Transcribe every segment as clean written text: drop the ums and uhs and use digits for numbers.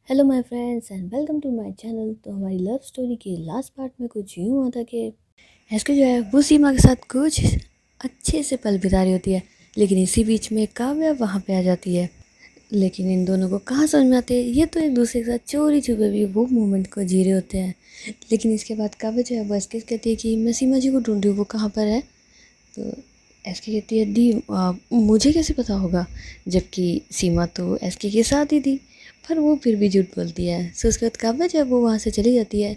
Hello my friends and welcome to my channel. तो हमारी love story के last part में कुछ यूँ हुआ था कि एसके जो है वो सीमा के साथ कुछ अच्छे से पल बिता रही होती है, लेकिन इसी बीच में काव्या वहाँ पे आ जाती है। लेकिन इन दोनों को कहाँ समझ में आते हैं, ये तो एक दूसरे के साथ चोरी छुपे भी वो मोमेंट को जी रहे होते हैं। लेकिन इसके बाद काव्या जो है वो एसके कहती है कि मैं सीमा जी को ढूंढ रही हूँ, वो कहाँ पर है। तो एसके कहती है दी मुझे कैसे पता होगा, जबकि सीमा तो एसके के साथ ही थी। पर वो फिर भी झूठ बोलती है। सो उसके बाद काव्या जो है वो वहाँ से चली जाती है।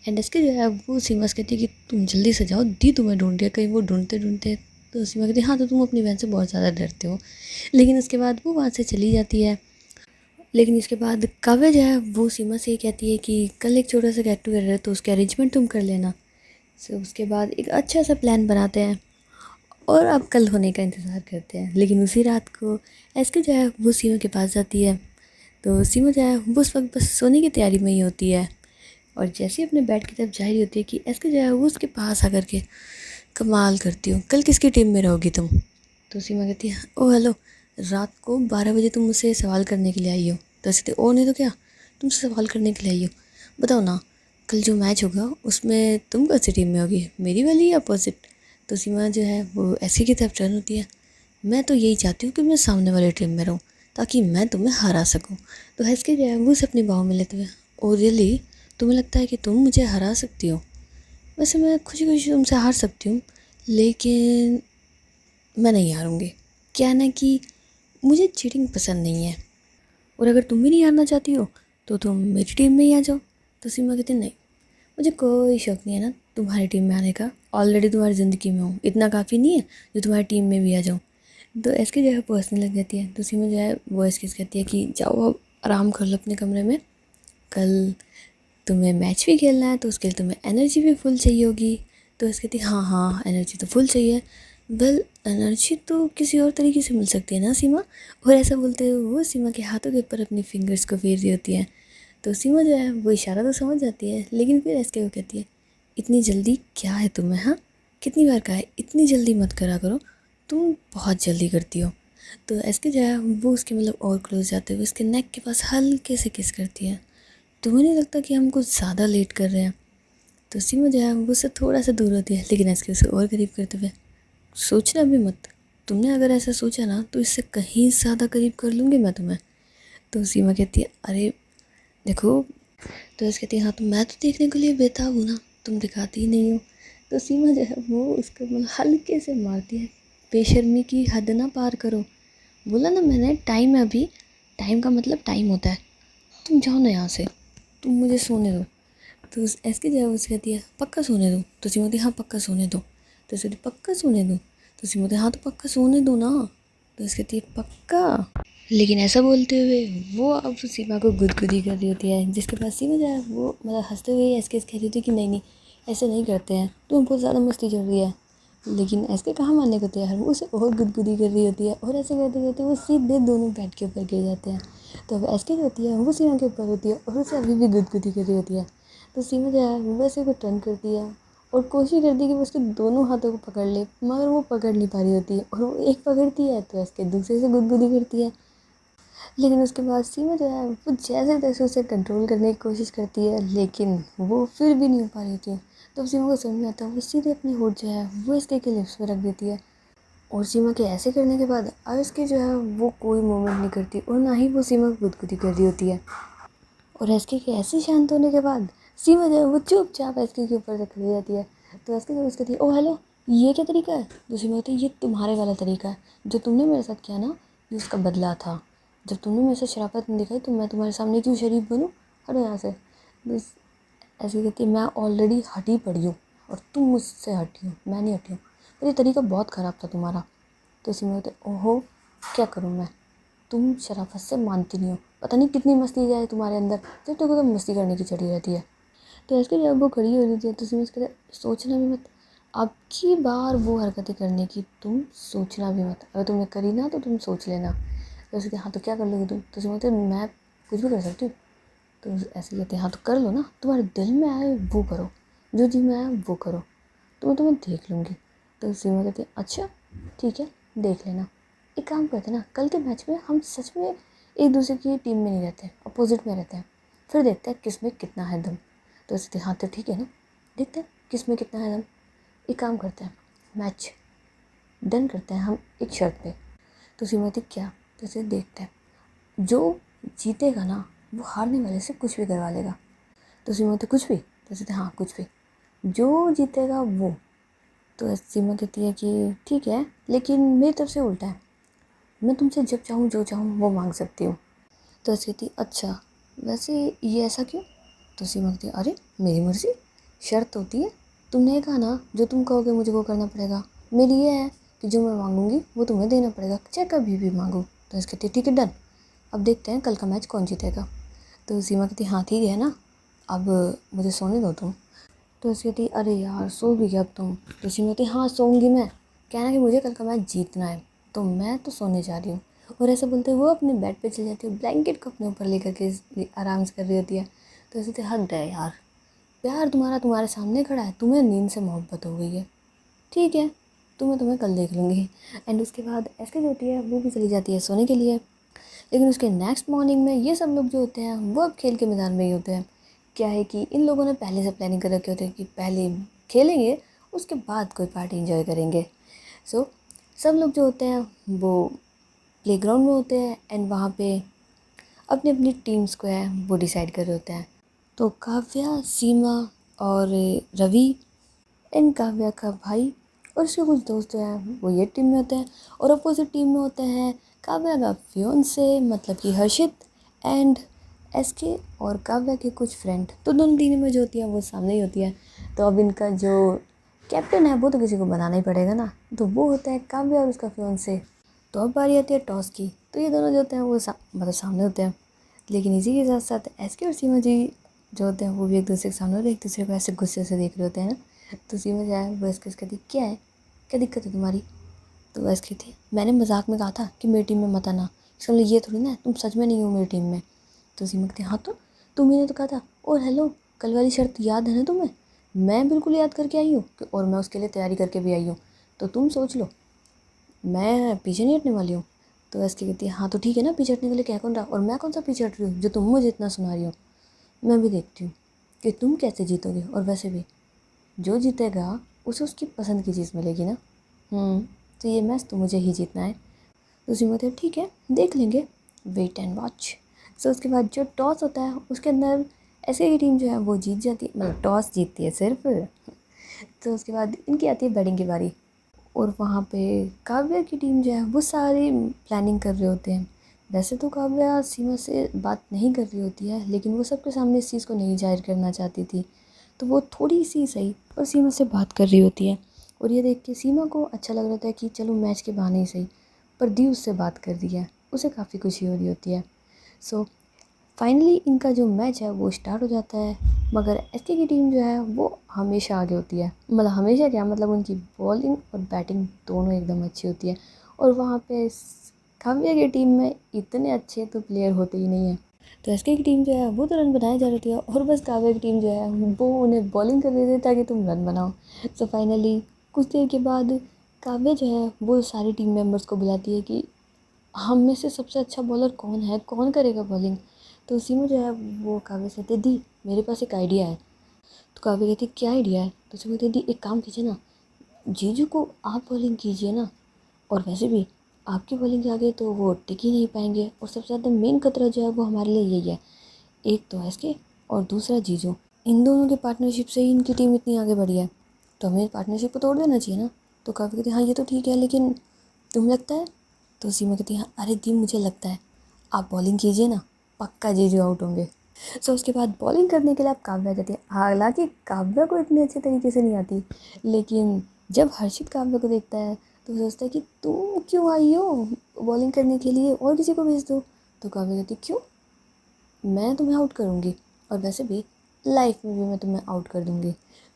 एंड एसके जो है वो सीमा से कहती है कि तुम जल्दी से जाओ, दी तुम्हें ढूंढ रही है। कहीं वो ढूंढते ढूंढते तो सीमा कहती है हाँ, तो तुम अपनी बहन से बहुत ज़्यादा डरते हो। लेकिन उसके बाद वो वहाँ से चली जाती है। लेकिन इसके बाद काव्या जो है वो सीमा से ये कहती है कि कल एक छोटा सा गेट टुगेदर है, तो उसके अरेंजमेंट तुम कर लेना। सो उसके बाद एक अच्छा सा प्लान बनाते हैं और अब कल होने का इंतज़ार करते हैं। लेकिन उसी रात को एसके जो है वो सीमा के पास जाती है। तो सीमा जो है वो उस वक्त बस सोने की तैयारी में ही होती है, और जैसे ही अपने बेड की तरफ जा रही होती है कि एसके जो है वो उसके पास आकर के कमाल करती हो, कल किसकी टीम में रहोगी तुम। तो सीमा कहती है ओ हेलो, रात को 12 बजे तुम मुझसे सवाल करने के लिए आई हो। तो ऐसे ओ नहीं तो क्या, तुमसे सवाल करने के लिए आई हो। बताओ ना, कल जो मैच होगा उसमें तुम कौन सी टीम में होगी, मेरी वाली या अपोजिट। तो सीमा जो है वो ऐसे की तरफ टर्न होती है। मैं तो यही चाहती हूँ कि मैं सामने वाली टीम में रहूँ, ताकि मैं तुम्हें हरा सकूँ। तो हैस्के जो है वो उसे अपनी बाहों में लेते हुए, ओ रियली, तुम्हें लगता है कि तुम मुझे हरा सकती हो। वैसे मैं खुशी खुशी तुमसे हार सकती हूँ, लेकिन मैं नहीं हारूंगी। क्या है ना कि मुझे चीटिंग पसंद नहीं है, और अगर तुम भी नहीं हारना चाहती हो तो तुम मेरी टीम में ही आ जाओ। तो सीमा कहती नहीं, मुझे कोई शौक नहीं है ना तुम्हारी टीम में आने का। ऑलरेडी तुम्हारी ज़िंदगी में हूँ, इतना काफ़ी नहीं है जो तुम्हारी टीम में भी आ जाऊँ। तो एसके जो है वो हंसने लग जाती है। तो सीमा जो है वो एसके से कहती है कि जाओ अब आराम कर लो अपने कमरे में, कल तुम्हें मैच भी खेलना है तो उसके लिए तुम्हें एनर्जी भी फुल चाहिए होगी। तो एसके कहती है हाँ हाँ, एनर्जी तो फुल चाहिए। वेल, एनर्जी तो किसी और तरीके से मिल सकती है ना सीमा। और ऐसा बोलते हुए वो सीमा के हाथों के ऊपर अपनी फिंगर्स को फेर रही होती है। तो सीमा जो है वो इशारा तो समझ जाती है, लेकिन फिर एसके को कहती है इतनी जल्दी क्या है तुम्हें, हाँ, कितनी बार कहा है इतनी जल्दी मत करा करो, तुम बहुत जल्दी करती हो। तो एसके जो है वो उसके मतलब और क्लोज जाते हुए उसके नेक के पास हल्के से किस करती है। तुम्हें नहीं लगता कि हम कुछ ज़्यादा लेट कर रहे हैं। तो सीमा जो है वो उससे थोड़ा सा दूर होती है, लेकिन एसके उसे और करीब करते हुए, सोचना भी मत, तुमने अगर ऐसा सोचा ना तो इससे कहीं ज़्यादा करीब कर लूँगी मैं तुम्हें। तो सीमा कहती है अरे देखो। तो ऐसे कहती है हाँ, तो मैं तो देखने के लिए बेताब हूँ ना, तुम दिखाती ही नहीं हो। तो सीमा जो है वो उसको मतलब हल्के से मारती है, बेशर्मी की हद ना पार करो। बोला ना मैंने, टाइम है अभी, टाइम का मतलब टाइम होता है। तुम जाओ ना यहाँ से, तुम मुझे सोने दो। तो ऐसे जो है उससे कहती है पक्का सोने दो। तो सीमा कहती है हाँ पक्का सोने दो। तो ऐसे पक्का सोने दो। तो सीमा कहती है हाँ तो पक्का सोने दो ना। तो ऐसे कहती है पक्का। लेकिन ऐसा बोलते हुए वो अब सीमा को गुदगुदी कर रही होती है, जिसके पास सीमा जो है वो मतलब हंसते हुए ऐसे कह रही होती है कि नहीं नहीं, ऐसे नहीं करते हैं, तुम बहुत ज़्यादा मस्ती चल रही है। लेकिन ऐसे कहाँ मानने को तैयार, वो उसे और गुदगुदी कर रही होती है, और ऐसे करते करते वो सीधे दोनों बेड के ऊपर गिर जाते हैं। तो अब ऐसे जो होती है वो सीमा के ऊपर होती है और उसे अभी भी गुदगुदी कर रही होती है। तो सीमा जो है वो वैसे को टर्न करती है और कोशिश करती है कि वो उसके दोनों हाथों को पकड़ ले, मगर वो पकड़ नहीं पा रही होती है, और वो एक पकड़ती है तो इसके दूसरे से गुदगुदी करती है। लेकिन उसके बाद सीमा जो है वो जैसे तैसे उसे कंट्रोल करने की कोशिश करती है, लेकिन वो फिर भी नहीं हो पा रही होती है। तो सीमा को समझ में आता है, वो सीधे अपनी होठ जो है वो इसके लिप्स पे रख देती है। और सीमा के ऐसे करने के बाद अब इसकी जो है वो कोई मूवमेंट नहीं करती, और ना ही वो सीमा को गुदगुदी कर रही होती है। और एसके के ऐसे शांत होने के बाद सीमा जो है वो चुपचाप एसके के ऊपर से खड़ी रहती है। तो एसके जब उसके थी ओ हेलो, ये क्या तरीका है। तो सीमा कहती है ये तुम्हारे वाला तरीका है, जो तुमने मेरे साथ किया ना, ये उसका बदला था। जब तुमने मेरे से शराफत नहीं दिखाई तो मैं तुम्हारे सामने क्यों शरीफ बनूँ, हटो यहाँ से। बस ऐसे कहती है मैं ऑलरेडी हटी पड़ी हूँ और तुम मुझसे हटी हो, मैं नहीं हटी हूँ, पर ये तरीका बहुत ख़राब था तुम्हारा। तो सीमा कहते ओहो, क्या करूँ मैं, तुम शराफत से मानती नहीं हो, पता नहीं कितनी मस्ती जाए तुम्हारे अंदर, जब तक तो मस्ती करने की चढ़ी रहती है। तो ऐसे जब वो खड़ी हो रही थी तो सीमा कहते सोचना भी मत, अब की बार वो हरकतें करने की तुम सोचना भी मत, अगर तुमने करी ना तो तुम सोच लेना। तो ऐसे हाँ तो क्या कर लोगी तुम। तो सीमा कहते मैं कुछ भी कर सकती हूँ। तो ऐसे कहते हैं हाँ तो कर लो ना, तुम्हारे दिल में आए वो करो, जो जी में आए वो करो, तो मैं तुम्हें देख लूँगी। तो सीमा कहती है अच्छा ठीक है, देख लेना। एक काम करते हैं ना, कल के मैच में हम सच में एक दूसरे की टीम में नहीं रहते, अपोजिट में रहते हैं। फिर देखते हैं किस में कितना है दम। तो ऐसे हाँ तो ठीक है ना, देखते हैं किस में कितना है दम। एक काम करते हैं, मैच डन करते हैं हम एक शर्त पे। तो सीमा कहती क्या? तो ऐसे देखते हैं, जो जीतेगा ना वो हारने वाले से कुछ भी करवा लेगा। तो सीमा कहती कुछ भी? तो ऐसे हाँ कुछ भी, जो जीतेगा वो। तो सीमा कहती है कि ठीक है, लेकिन मेरी तरफ से उल्टा है, मैं तुमसे जब चाहूँ जो चाहूँ वो मांग सकती हूँ। तो ऐसी कहती अच्छा, वैसे ये ऐसा क्यों? तो सीमा कहती अरे मेरी मर्ज़ी, शर्त होती है, तुमने कहा ना जो तुम कहोगे मुझे वो करना पड़ेगा। मेरी ये है कि जो मैं मांगूंगी वो तुम्हें देना पड़ेगा, चाहे कभी भी मांगो। तो ऐसे कहती ठीक है डन, अब देखते हैं कल का मैच कौन जीतेगा। तो सीमा कहती हाँ ठीक है ना, अब मुझे सोने दो तुम। तो ऐसी कहती अरे यार सो भी गया अब तुम। तो सीमा कहती हाँ सोऊंगी मैं, कहना कि मुझे कल का मैच जीतना है, तो मैं तो सोने जा रही हूँ। और ऐसा बोलते हुए वो अपने बेड पे चली जाती है, ब्लैंकेट को अपने ऊपर लेकर के आराम से कर रही होती है। तो ऐसे तो हद है यार, प्यार तुम्हारा तुम्हारे सामने खड़ा है, तुम्हें नींद से मोहब्बत हो गई है, ठीक है तुम्हें कल देख लूँगी। एंड उसके बाद ऐसे जो होती है वो भी चली जाती है सोने के लिए। लेकिन उसके नेक्स्ट मॉर्निंग में ये सब लोग जो होते हैं वो अब खेल के मैदान में ही होते हैं। क्या है कि इन लोगों ने पहले से प्लानिंग कर रखे होते हैं कि पहले खेलेंगे, उसके बाद कोई पार्टी एंजॉय करेंगे। सो सब लोग जो होते हैं वो प्लेग्राउंड में होते हैं एंड वहाँ पे अपनी अपनी टीम्स को है वो डिसाइड कर रहे होते हैं। तो काव्या, सीमा और रवि, इन काव्या का भाई और उसके कुछ दोस्त जो हैं वो ये टीम में होते हैं, और अपोजिट टीम में होते हैं काव्या का फियोंसे मतलब कि हर्षित एंड एसके और काव्या के कुछ फ्रेंड। तो दोनों टीमें में जो होती है वो सामने ही होती है। तो अब इनका जो कैप्टन है वो तो किसी को बनाना ही पड़ेगा ना, तो वो होता है काव्या और उसका फियोंसे। तो अब बारी आती है टॉस की, तो ये दोनों जो होते हैं वो मतलब सामने होते हैं। लेकिन इसी के साथ साथ एसके और सीमा जी जो होते हैं वो भी एक दूसरे के सामने होते हैं, एक दूसरे को ऐसे गुस्से से देख रहे होते हैं ना। तो सीमा जो है वो एसके से कहती क्या है, क्या दिक्कत है तुम्हारी? तो एसके कहती मैंने मजाक में कहा था कि मेरी टीम में मत आना, इसका मतलब ये थोड़ी ना तुम सच में नहीं हो मेरी टीम में। तो सीमा कहती हाँ तो तुम्ही ने तो कहा था। और हेलो, कल वाली शर्त याद है ना तुम्हें? मैं बिल्कुल याद करके आई हूँ और मैं उसके लिए तैयारी करके भी आई हूँ, तो तुम सोच लो मैं पीछे नहीं हटने वाली हूँ। तो एसके कहती है हाँ तो ठीक है ना, पीछे हटने के लिए क्या कौन रहा, और मैं कौन सा पीछे हट रही हूँ जो तुम मुझे इतना सुना रही हो। मैं भी देखती हूँ कि तुम कैसे जीतोगे, और वैसे भी जो जीतेगा उसे उसकी पसंद की चीज़ मिलेगी ना। तो ये मैच तो मुझे ही जीतना है। तो उसी में ठीक है देख लेंगे, वेट एंड वॉच। सो उसके बाद जो टॉस होता है उसके अंदर ऐसे की टीम जो है वो जीत जाती है, मतलब टॉस जीतती है सिर्फ। तो उसके बाद इनकी आती है बैटिंग की बारी, और वहाँ पे काव्या की टीम जो है वो सारी प्लानिंग कर रहे होते हैं। वैसे तो काव्या सीमा से बात नहीं कर रही होती है, लेकिन वो सबके सामने इस चीज़ को नहीं जाहिर करना चाहती थी, तो वो थोड़ी सी सही और सीमा से बात कर रही होती है। और ये देख के सीमा को अच्छा लग रहा था कि चलो मैच के बहाने ही सही, पर दी उससे बात कर रही है, उसे काफ़ी खुशी हो रही होती है। सो फाइनली इनका जो मैच है वो स्टार्ट हो जाता है, मगर एसके की टीम जो है वो हमेशा आगे होती है, मतलब हमेशा क्या, मतलब उनकी बॉलिंग और बैटिंग दोनों एकदम अच्छी होती है। और वहाँ पे काव्या की टीम में इतने अच्छे तो प्लेयर होते ही नहीं हैं। तो एसके की टीम जो है वो तो रन बनाए जा रही है, और बस काव्या की टीम जो है वो उन्हें बॉलिंग कर रही थी ताकि तुम रन बनाओ। सो फाइनली कुछ देर के बाद काव्या जो है वो सारी टीम मेम्बर्स को बुलाती है कि हम में से सबसे अच्छा बॉलर कौन है, कौन करेगा बॉलिंग। तो उसी में जो है वो काव्या से कहती दी मेरे पास एक आइडिया है। तो काव्या कहती क्या आइडिया है? तो उसी में कहती दी एक काम कीजिए ना, जीजू को आप बॉलिंग कीजिए ना, और वैसे भी आपकी बॉलिंग के आगे तो वो टिक ही नहीं पाएंगे, और सबसे ज़्यादा मेन खतरा जो है वो हमारे लिए यही है, एक तो एसके और दूसरा जीजू, इन दोनों के पार्टनरशिप से ही इनकी टीम इतनी आगे बढ़ी है, तो हमें पार्टनरशिप को तोड़ देना चाहिए ना। तो काव्या कहती हाँ ये तो ठीक है, लेकिन तुम लगता है? तो सीमा कहती हाँ अरे दी मुझे लगता है, आप बॉलिंग कीजिए ना, पक्का जीजू आउट होंगे। सो उसके बाद बॉलिंग करने के लिए आप काव्या जाती है, हालांकि काव्या को इतने अच्छे तरीके से नहीं आती, लेकिन जब हर्षित काव्या को देखता है तो सोचता है कि तुम क्यों आई हो बॉलिंग करने के लिए, और किसी को भेज दो। तो काव्या कहती क्यों, मैं तुम्हें आउट करूँगी, और वैसे भी लाइफ में भी मैं तुम्हें आउट कर दूँगी।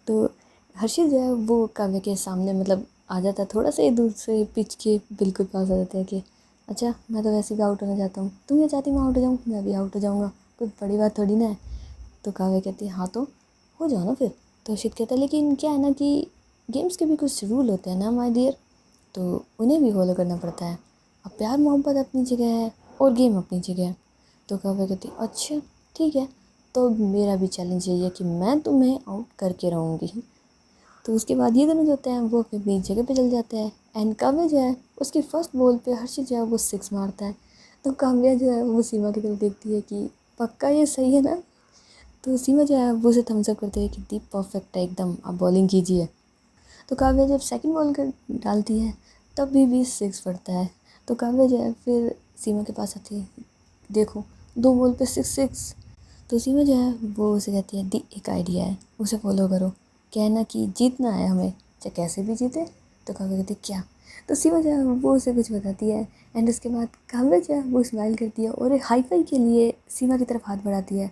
तो हर्षित जो है वो काव्या के सामने मतलब आ जाता है, थोड़ा सा ही दूर से पिच के बिल्कुल पास आ जाता है कि अच्छा मैं तो वैसे भी आउट होना चाहता हूँ, तुम ये चाहती मैं आउट हो जाऊँ, मैं भी आउट हो जाऊँगा, कोई बड़ी बात थोड़ी ना है। तो काव्या कहती है हाँ तो हो जाओ ना फिर। तो हर्षित कहता है लेकिन क्या है ना कि गेम्स के भी कुछ रूल होते हैं ना माय डियर, तो उन्हें भी फॉलो करना पड़ता है। अब प्यार मोहब्बत अपनी जगह है और गेम अपनी जगह है। तो काव्या कहती अच्छा ठीक है, तो मेरा भी चैलेंज यही है कि मैं तुम्हें आउट करके रहूँगी। तो उसके बाद ये दोनों जो होते हैं वो अपनी अपनी जगह पे चल जाते हैं। एंड काव्या जो है उसकी फर्स्ट बॉल पे हर्षित जो है वो 6 मारता है। तो काव्या जो है वो सीमा की तरफ देखती है कि पक्का ये सही है ना। तो सीमा जो है वो उसे थम्स अप करते हैं कि दीप परफेक्ट है एकदम, आप बॉलिंग कीजिए। तो काव्या जब सेकंड बॉल कर डालती है तब भी 6 पड़ता है। तो काव्या जो है फिर सीमा के पास आती है, देखो 2 बॉल पे 6 6। तो सीमा जो है वो उसे कहती है दी एक आइडिया है, उसे फॉलो करो, कहना कि जीतना है हमें चाहे कैसे भी जीते। तो काव्या कहती है क्या। तो सीमा जो है वो उसे कुछ बताती है। एंड उसके बाद काव्या जो है वो स्माइल करती है और एक हाई फाई के लिए सीमा की तरफ हाथ बढ़ाती है।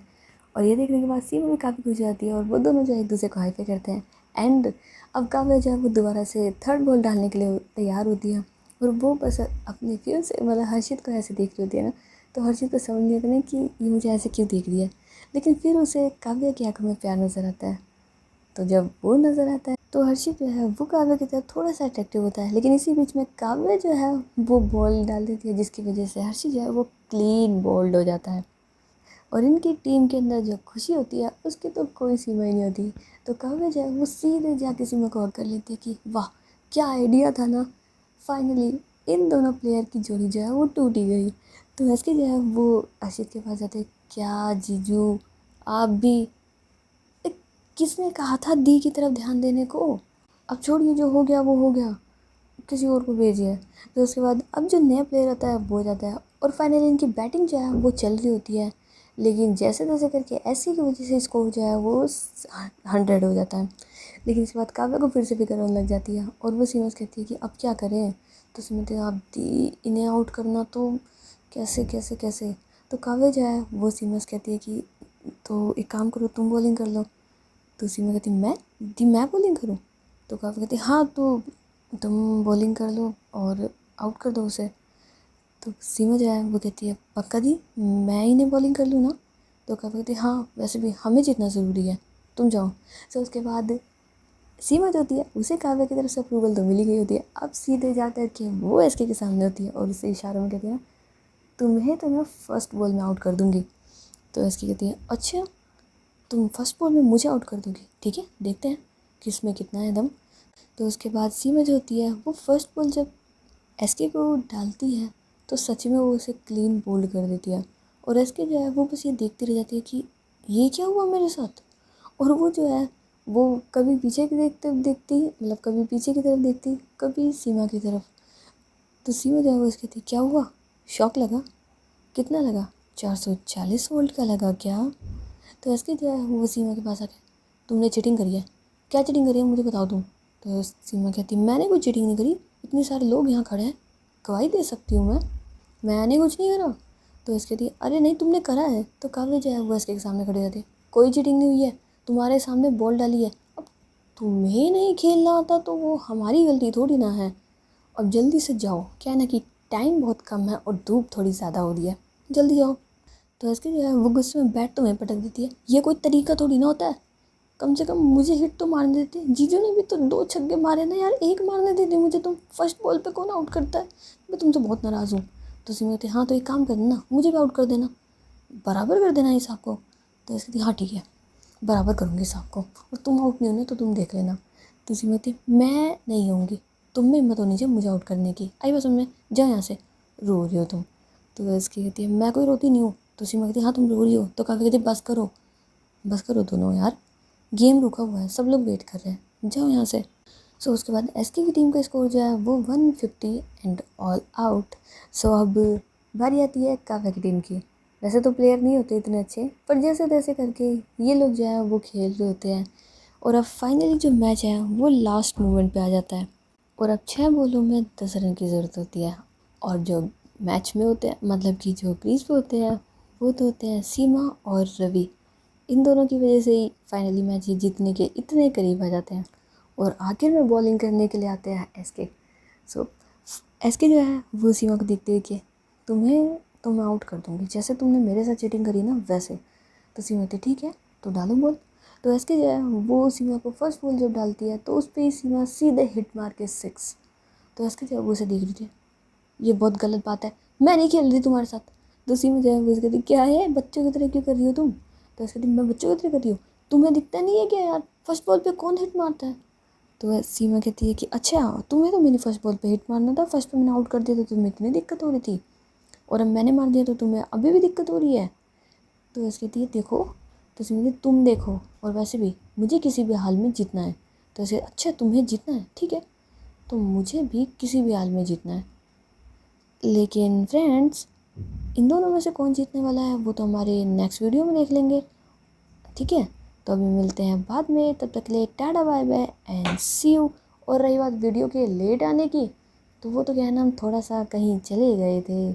और ये देखने के बाद सीमा भी काफ़ी खुश हो जाती है और वो दोनों जो है एक दूसरे को हाई फाई करते हैं। एंड अब काव्या जो है वो दोबारा से थर्ड बॉल डालने के लिए तैयार होती है और वो बस अपने फ्यून से मतलब हर्षित को ऐसे देख रही होती है ना। तो हर्षित को समझ नहीं आता ना कि ये मुझे ऐसे क्यों देख रही है। लेकिन फिर उसे काव्या की आंखों में प्यार नज़र आता है। तो जब वो नज़र आता है तो हर्षित जो है वो काव्या की तरफ थोड़ा सा अट्रैक्टिव होता है। लेकिन इसी बीच में काव्या जो है वो बॉल डाल देती है जिसकी वजह से हर्षित जो है वो क्लीन बोल्ड हो जाता है। और इनकी टीम के अंदर जो खुशी होती है उसकी तो कोई सीमा ही नहीं होती। तो काव्या जो है वो सीधे जाके सीमा को हक कर लेती है कि वाह क्या आइडिया था ना। फाइनली इन दोनों प्लेयर की जोड़ी जो है वो टूट ही गई। तो एसके जो है वो अर्शित के पास जाते, क्या जीजू आप भी एक, किसने कहा था दी की तरफ ध्यान देने को, अब छोड़िए जो हो गया वो हो गया, किसी और को भेजिए। तो उसके बाद अब जो नया प्लेयर आता है वो जाता है और फाइनली इनकी बैटिंग जो है वो चल रही होती है। लेकिन जैसे तैसे करके ऐसी की वजह से स्कोर जो है वो 100 हो जाता है। लेकिन इसके बाद काव्या को फिर से फिक्र होने लग जाती है और वो सीमा से कहती है कि अब क्या करें। तो सीमा कहती है आप दी इन्हें आउट करना तो कैसे कैसे कैसे। तो काव्या जो है वो सीमा से कहती है कि तो एक काम करो तुम बॉलिंग कर लो। तो सीमा कहती मैं बॉलिंग करूँ। तो काव्या कहती हाँ तो तुम बॉलिंग कर लो और आउट कर दो उसे। तो सीमा जो है वो कहती है पक्का दी मैं इन्हें बॉलिंग कर लूँ ना। तो काव्या कहती हाँ वैसे भी हमें जितना ज़रूरी है, तुम जाओ। तो उसके बाद सीमा जो होती है उसे काव्या की तरफ से अप्रूवल तो मिली गई होती है। अब सीधे जाकर के वो एसके के सामने होती है और उसे इशारों में कहती है तुम्हें तो मैं फर्स्ट बॉल में आउट कर दूँगी। तो एसके कहती है अच्छा तुम फर्स्ट बॉल में मुझे आउट कर दोगी, ठीक है देखते हैं किस में कितना है दम। तो उसके बाद सीमा जो होती है वो फर्स्ट बॉल जब एसके को डालती है तो सच में वो उसे क्लीन बोल्ड कर देती है। और एसके जो है वो बस ये देखती रह जाती है कि ये क्या हुआ मेरे साथ। और वो जो है वो कभी पीछे की देखते देखती मतलब कभी पीछे की तरफ देखती कभी सीमा की तरफ। तो सीमा जो है वो इसकी थी क्या हुआ, शॉक लगा, कितना लगा 440 वोल्ट का लगा क्या। तो एसके जो है वो सीमा के पास आके तुमने चीटिंग करी है, क्या चीटिंग करी है मुझे बताओ तुम। तो सीमा कहती मैंने कोई चीटिंग नहीं करी, इतने सारे लोग यहाँ खड़े हैं गवाही दे सकती हूँ मैंने कुछ नहीं करा। तो इसके कहती अरे नहीं तुमने करा है। तो काव्या जो है वो इसके सामने खड़ी रहती है कोई चीटिंग नहीं हुई है, तुम्हारे सामने बॉल डाली है, अब तुम्हें नहीं खेलना आता तो वो हमारी गलती थोड़ी ना है। अब जल्दी से जाओ, क्या है ना कि टाइम बहुत कम है और धूप थोड़ी ज़्यादा हो रही है, जल्दी जाओ। तो इसके जो है वो गुस्से में बैट तुम्हें पटक देती है, ये कोई तरीका थोड़ी ना होता है, कम से कम मुझे हिट तो मारने देती। जीजू ने भी तो 2 छक्के मारे ना यार, एक मारने देती मुझे तुम, फर्स्ट बॉल पे कौन आउट करता है, मैं तुमसे बहुत नाराज़ हूँ। तो सीमा कहती हाँ तो एक काम कर देना मुझे भी आउट कर देना, बराबर कर देना हिसाब को। तो ऐसे कहती हाँ ठीक है बराबर करूँगी हिसाब को और तुम आउट नहीं होना तो तुम देख लेना। तो सीमा कहती मैं नहीं होंगी, तुम में हिम्मत होनी चाहिए मुझे आउट करने की, आई बस में जाओ यहाँ से, रो रही हो तुम। तो इसकी कहती है मैं कोई रोती नहीं हूँ। तो सीमा कहती हाँ तुम रो रही हो। तो काफ़ी कहती बस करो दोनों यार, गेम रुका हुआ है सब लोग वेट कर रहे हैं, जाओ यहाँ से। सो उसके बाद एसके की टीम का स्कोर जो है वो 150 एंड ऑल आउट। सो अब बारी आती है काव्या की टीम की। वैसे तो प्लेयर नहीं होते इतने अच्छे पर जैसे तैसे करके ये लोग जो है वो खेल रहे होते हैं। और अब फाइनली जो मैच है वो लास्ट मोमेंट पे आ जाता है और अब 6 बॉलों में 10 रन की ज़रूरत होती है। और जो मैच में होते हैं मतलब कि जो क्रीज पे होते हैं वो तो होते हैं सीमा और रवि। इन दोनों की वजह से ही फाइनली मैच ये जीतने के इतने करीब आ जाते हैं। और आखिर में बॉलिंग करने के लिए आते हैं एसके। सो एसके जो है वो सीमा को देखते हुए कि तुम्हें तो मैं आउट कर दूँगी, जैसे तुमने मेरे साथ चीटिंग करी ना वैसे। तो सीमा कहती ठीक है तो डालो बॉल। तो एसके जो है वो सीमा को फर्स्ट बॉल जब डालती है तो उस पर ही सीमा सीधे हिट मार के 6। तो एसके जो है वो उसे देख रही थी, ये बहुत गलत बात है, मैं नहीं खेल रही तुम्हारे साथ। तो सीमा जो है वो कहती क्या है बच्चों की तरह क्यों कर रही हो तुम, तो ऐसे कहती मैं बच्चों की तरह करती हूँ, तुम्हें दिखता नहीं है क्या यार फर्स्ट बॉल पे कौन हिट मारता है। तो सीमा कहती है कि अच्छा तुम्हें तो मेरी फर्स्ट बॉल पे हिट मारना था, फर्स्ट पे मैंने आउट कर दिया तो तुम्हें इतनी दिक्कत हो रही थी, और अब मैंने मार दिया तो तुम्हें अभी भी दिक्कत हो रही है। तो ऐसे कहती है देखो, तो सीमा कहती तुम देखो, और वैसे भी मुझे किसी भी हाल में जीतना है। तो ऐसे अच्छा तुम्हें जीतना है, ठीक है, तो मुझे भी किसी भी हाल में जीतना है। लेकिन फ्रेंड्स, इन दोनों में से कौन जीतने वाला है वो तो हमारे नेक्स्ट वीडियो में देख लेंगे, ठीक है। तो अभी मिलते हैं बाद में, तब तक के लिए tata bye bye and see you. और रही बात वीडियो के लेट आने की, तो वो तो क्या है ना, हम थोड़ा सा कहीं चले गए थे।